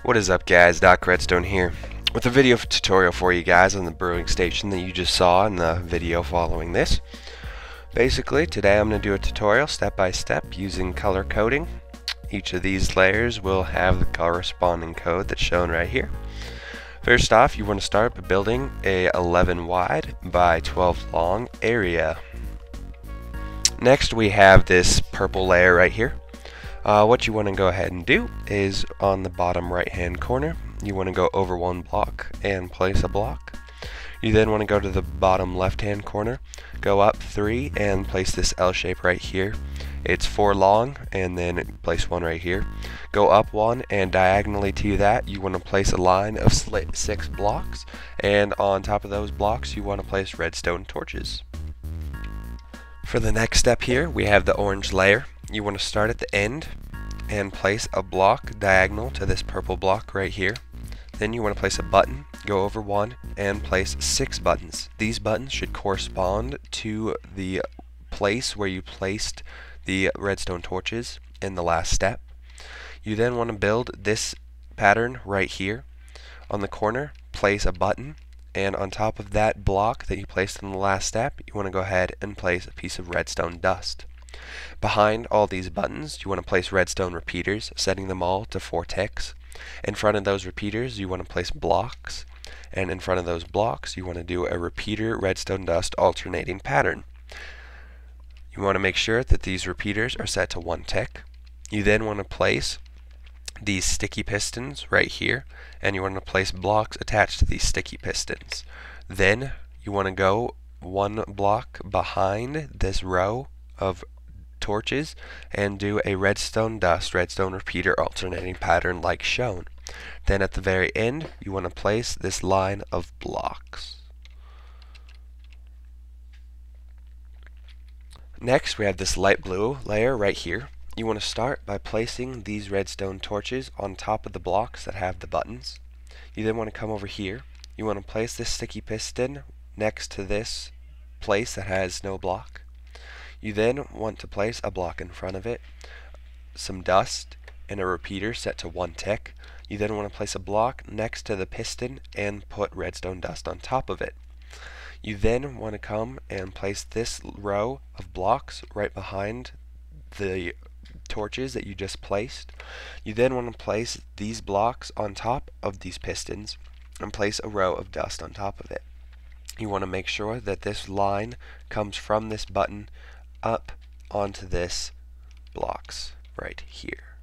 What is up, guys? DocRedstone here with a video tutorial for you guys on the brewing station that you just saw in the video following this. Basically, today I'm going to do a tutorial step by step using color coding. Each of these layers will have the corresponding code that's shown right here. First off, you want to start by building a 11 wide by 12 long area. Next, we have this purple layer right here. What you want to go ahead and do is on the bottom right hand corner, you want to go over one block and place a block. You then want to go to the bottom left hand corner, go up 3 and place this L shape right here. It's 4 long, and then place one right here. Go up 1, and diagonally to that you want to place a line of 6 blocks, and on top of those blocks you want to place redstone torches. For the next step here, we have the orange layer. You want to start at the end and place a block diagonal to this purple block right here. Then you want to place a button, go over 1 and place 6 buttons. These buttons should correspond to the place where you placed the redstone torches in the last step. You then want to build this pattern right here. On the corner, place a button, and on top of that block that you placed in the last step, you want to go ahead and place a piece of redstone dust. Behind all these buttons, you want to place redstone repeaters, setting them all to 4 ticks. In front of those repeaters, you want to place blocks, and in front of those blocks, you want to do a repeater redstone dust alternating pattern. You want to make sure that these repeaters are set to 1 tick. You then want to place these sticky pistons right here, and you want to place blocks attached to these sticky pistons. Then you want to go 1 block behind this row of torches and do a redstone dust, redstone repeater alternating pattern like shown. Then at the very end, you want to place this line of blocks. Next, we have this light blue layer right here. You want to start by placing these redstone torches on top of the blocks that have the buttons. You then want to come over here. You want to place this sticky piston next to this place that has no block. You then want to place a block in front of it, some dust, and a repeater set to 1 tick. You then want to place a block next to the piston and put redstone dust on top of it. You then want to come and place this row of blocks right behind the torches that you just placed. You then want to place these blocks on top of these pistons and place a row of dust on top of it. You want to make sure that this line comes from this button up onto this blocks right here.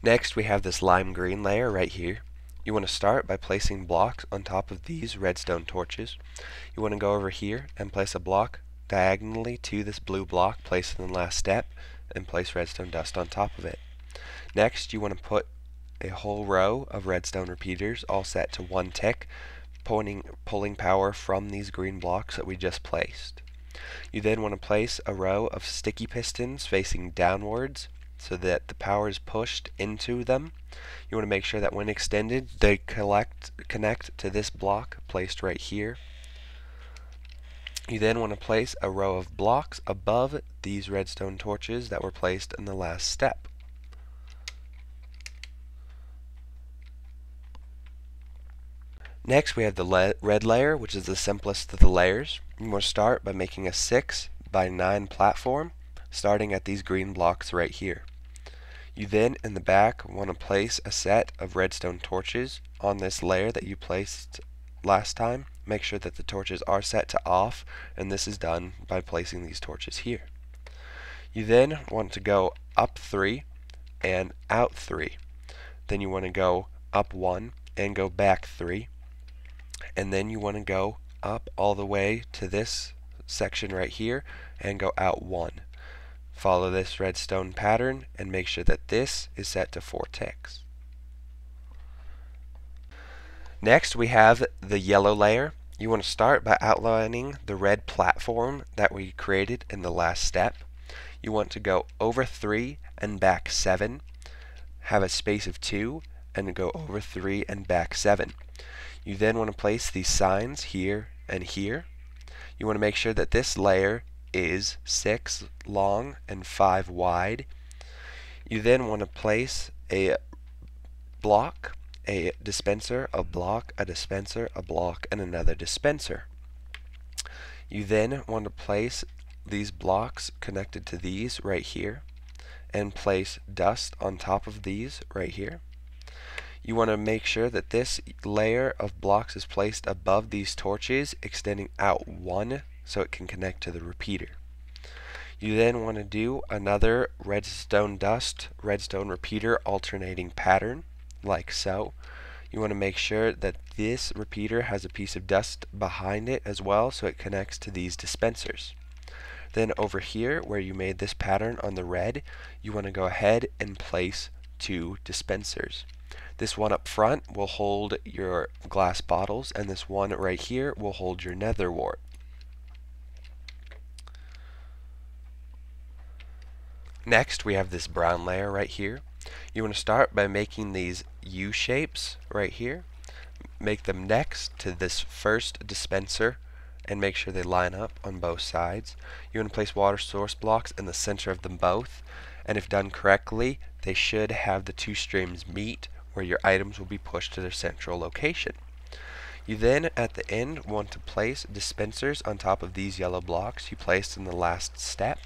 Next, we have this lime green layer right here. You want to start by placing blocks on top of these redstone torches. You want to go over here and place a block diagonally to this blue block placed in the last step and place redstone dust on top of it. Next, you want to put a whole row of redstone repeaters all set to 1 tick, pulling power from these green blocks that we just placed. You then want to place a row of sticky pistons facing downwards so that the power is pushed into them. You want to make sure that when extended, they connect to this block placed right here. You then want to place a row of blocks above these redstone torches that were placed in the last step. Next, we have the red layer, which is the simplest of the layers. You want to start by making a 6 by 9 platform, starting at these green blocks right here. You then, in the back, want to place a set of redstone torches on this layer that you placed last time. Make sure that the torches are set to off, and this is done by placing these torches here. You then want to go up 3 and out 3. Then you want to go up 1 and go back 3. And then you want to go up all the way to this section right here and go out 1. Follow this redstone pattern and make sure that this is set to 4 ticks. Next, we have the yellow layer. You want to start by outlining the red platform that we created in the last step. You want to go over 3 and back 7, have a space of 2, and go over 3 and back 7. You then want to place these signs here and here. You want to make sure that this layer is 6 long and 5 wide. You then want to place a block, a dispenser, a block, a dispenser, a block, and another dispenser. You then want to place these blocks connected to these right here and place dust on top of these right here. You want to make sure that this layer of blocks is placed above these torches, extending out one so it can connect to the repeater. You then want to do another redstone dust, redstone repeater alternating pattern, like so. You want to make sure that this repeater has a piece of dust behind it as well so it connects to these dispensers. Then over here where you made this pattern on the red, you want to go ahead and place 2 dispensers. This one up front will hold your glass bottles, and this one right here will hold your nether wart. Next, we have this brown layer right here. You want to start by making these U shapes right here. Make them next to this first dispenser and make sure they line up on both sides. You want to place water source blocks in the center of them both, and if done correctly, they should have the 2 streams meet where your items will be pushed to their central location. You then, at the end, want to place dispensers on top of these yellow blocks you placed in the last step.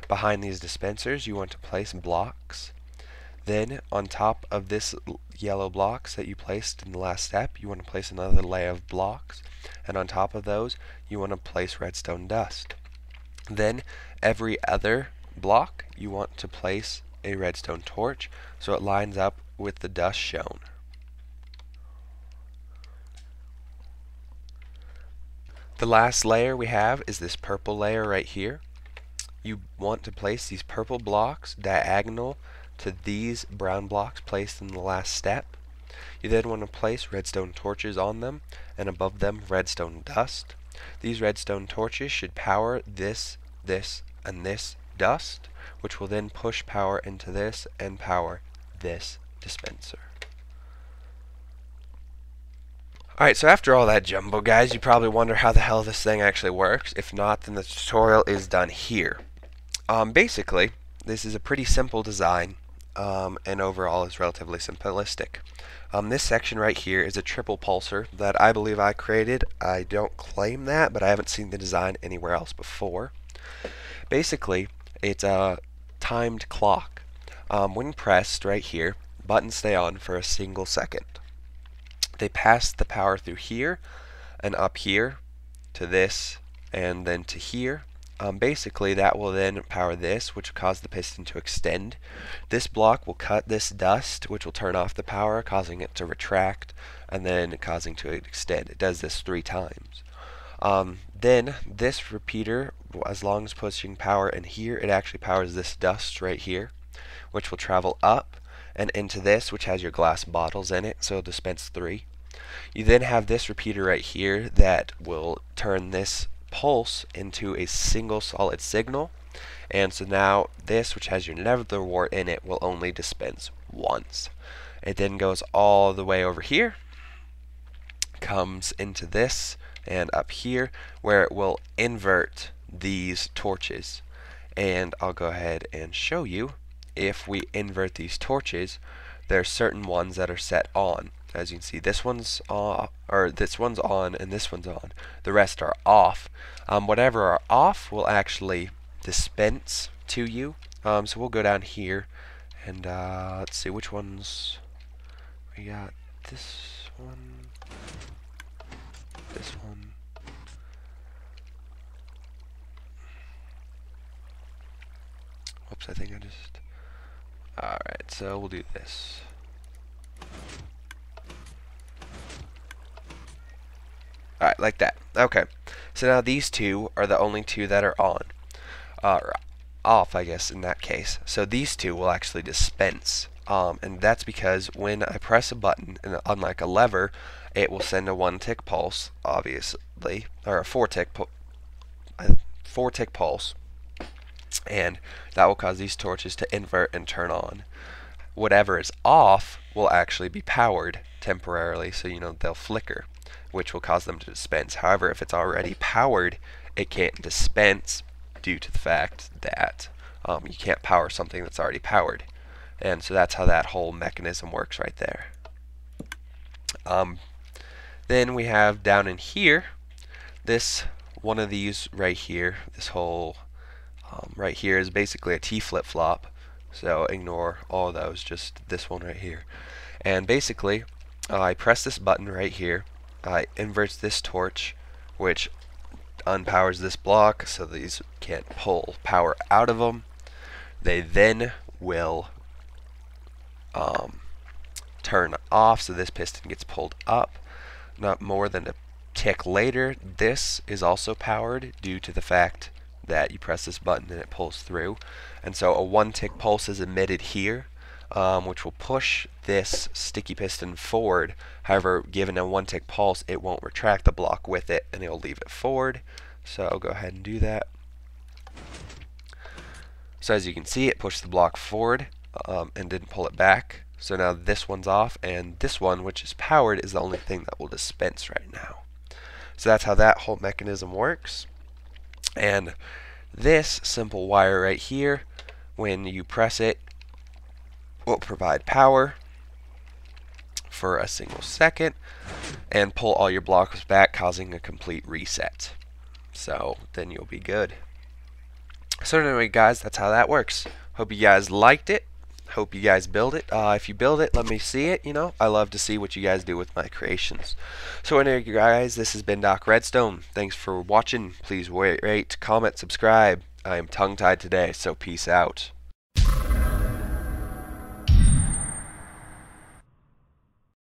Behind these dispensers, you want to place blocks. Then, on top of this yellow blocks that you placed in the last step, you want to place another layer of blocks. And on top of those, you want to place redstone dust. Then, every other block, you want to place a redstone torch so it lines up with the dust shown. The last layer we have is this purple layer right here. You want to place these purple blocks diagonal to these brown blocks placed in the last step. You then want to place redstone torches on them, and above them redstone dust. These redstone torches should power this, and this dust, which will then push power into this and power this dispenser. Alright, so after all that jumbo, guys, you probably wonder how the hell this thing actually works. If not, then the tutorial is done here. Basically, this is a pretty simple design, and overall is relatively simplistic. This section right here is a triple pulsar that I believe I created. I don't claim that, but I haven't seen the design anywhere else before. Basically, it's a timed clock. When pressed right here, buttons stay on for a single second. They pass the power through here and up here to this and then to here. Basically, that will then power this, which will cause the piston to extend. This block will cut this dust, which will turn off the power, causing it to retract, and then causing to extend. It does this 3 times. Then this repeater, as long as pushing power in here, it actually powers this dust right here, which will travel up and into this, which has your glass bottles in it, so it'll dispense 3. You then have this repeater right here that will turn this pulse into a single solid signal, and so now this, which has your nether wart in it, will only dispense once. It then goes all the way over here, comes into this and up here, where it will invert these torches. And I'll go ahead and show you. If we invert these torches, there's certain ones that are set on. As you can see, this one's on, and this one's on. The rest are off. Whatever are off will actually dispense to you. So we'll go down here and let's see which ones. We got this one, this one. Whoops, I think I just. Alright, so we'll do this. Alright, like that. Okay. So now these 2 are the only 2 that are on. Or off, I guess, in that case. So these 2 will actually dispense. And that's because when I press a button, and unlike a lever, it will send a 1-tick pulse, obviously. Or a 4-tick pulse. And that will cause these torches to invert and turn on. Whatever is off will actually be powered temporarily, so they'll flicker, which will cause them to dispense. However, if it's already powered, it can't dispense due to the fact that you can't power something that's already powered. And so that's how that whole mechanism works right there. Then we have down in here, this one of these right here, this whole right here is basically a T flip-flop. So ignore all of those, just this one right here. And basically, I press this button right here. I inverts this torch, which unpowers this block, so these can't pull power out of them. They then will turn off, so this piston gets pulled up. Not more than a tick later, this is also powered due to the fact that you press this button and it pulls through. And so a 1 tick pulse is emitted here, which will push this sticky piston forward. However, given a 1 tick pulse, it won't retract the block with it and it'll leave it forward. So I'll go ahead and do that. So as you can see, it pushed the block forward and didn't pull it back. So now this one's off, and this one, which is powered, is the only thing that will dispense right now. So that's how that whole mechanism works. And this simple wire right here, when you press it, will provide power for a single second and pull all your blocks back, causing a complete reset. So then you'll be good. So anyway, guys, that's how that works. Hope you guys liked it. Hope you guys build it. If you build it, let me see it. I love to see what you guys do with my creations. So anyway, guys, this has been DocRedstone. Thanks for watching. Please rate, comment, subscribe. I am tongue-tied today, so peace out.